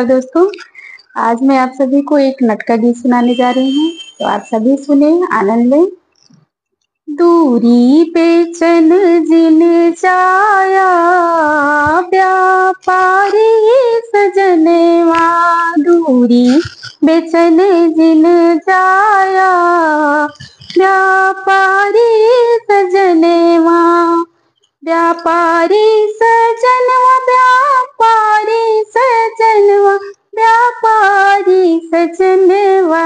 दोस्तों, आज मैं आप सभी को एक नटका गीत सुनाने जा रही हूँ, तो आप सभी सुने, आनंद लें। दूरी बेचैन जिन जाया, व्यापारी सजनवा। दूरी बेचैन जिन जाया, व्यापारी सजनवा। व्यापारी सजनवा, व्यापारी सजनवा, व्यापारी सजनवा।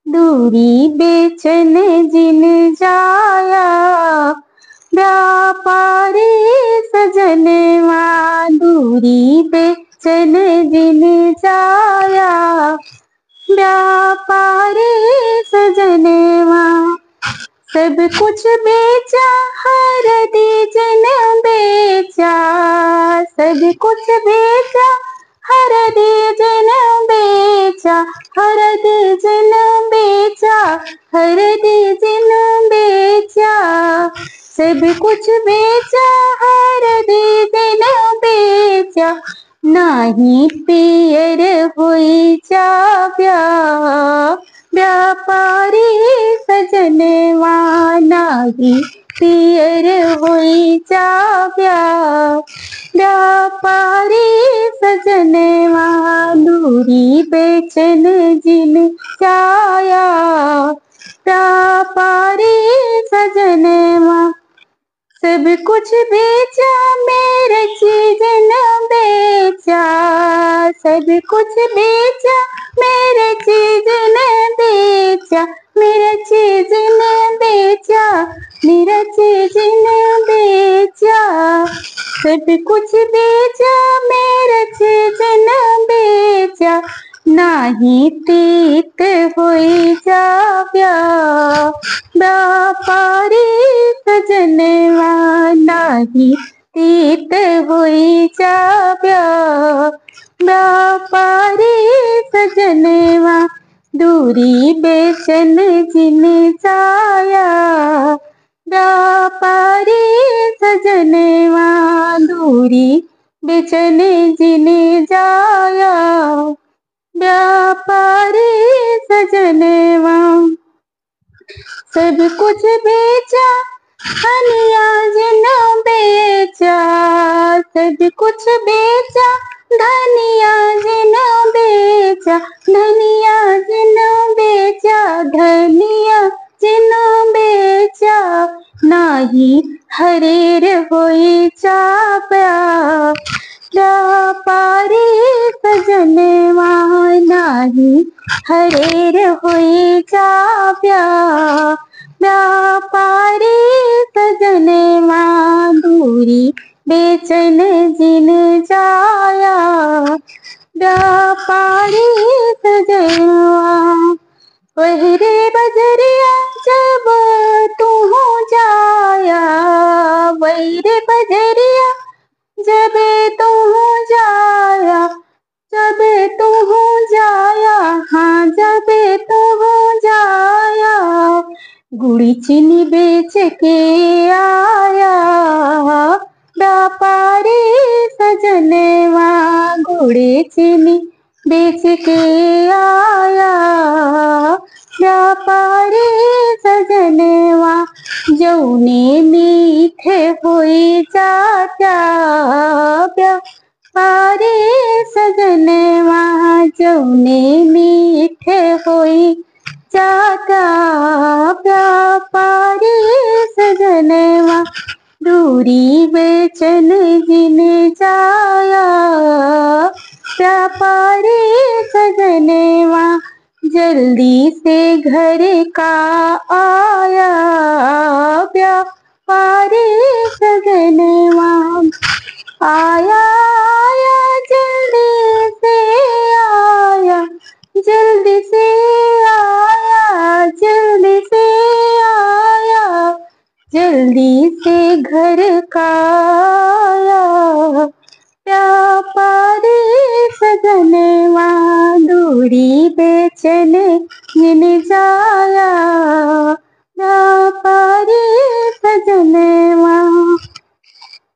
दूरी बेचैन जिन जाया, व्यापारी सजनवा। दूरी बेचैन जिन जाया, व्यापारी सजनवा। सब कुछ बेचा, हरदी जिन बेचा। सब कुछ बेचा, हरदी जिन बेचा। हरदी जिन बेचा, हरदी जिन बेचा। सब कुछ बेचा, हरदी जिन बेचा। नाही पियर हुई जाव्या, व्यापारी सजनवा। नाही पियर हुई जाव्या, व्यापारी सजनवा। दूरी बेचैन जिन जाया, व्यापारी सजनवा। सब कुछ बेचा, मेरे चीज न बेचा। सब कुछ बेचा, मेरे चीज न बेचा। मेरा चीज न बेचा, मेरा चीज न बेचा। सब कुछ बेचा, मेरा चीज न बेचा। नाही तीत हुई जाव्या, व्यापारी सजनवा। नाही तीत हुई जाव्या, व्यापारी सजनवा। दूरी बेचैन जिन जाया, व्यापारी सजनवा। दूरी बेचैन जिन जाया, व्यापारी सजनवा। सब कुछ बेचा, धनिया जिन बेचा। सब कुछ बेचा, धनिया जिन बेचा। धनिया जिन बेचा, धनिया जिन बेचा। नाही हरेर होई जाव्या, व्यापारी सजनवा। नाही हरेर होई जाव्या, व्यापारी सजनवा। दूरी बेचैन जिन जाया, व्यापारी सजनवा। वही रे बजरिया जब तू जाया, वही रे बजरिया जब तू जाया। जब तू जाया, हाँ जब तू जाया। गुड़ी चीनी बेच के आया, व्यापारी सजनवा। गुड़ी चीनी बेच के आया, व्यापारी सजनवा। जौने मीठे हुई जाता, व्यापारी सजनवा। जौने मीठे हुई जाता, व्यापारी सजनवा। दूरी बेचैन जिन जाया, व्यापारी सजनवा। जल्दी से घर का आया, व्यापारी सजनवा। आया आया जल्दी से आया, जल्दी से आया। जल्दी से आया, जल्दी से घर का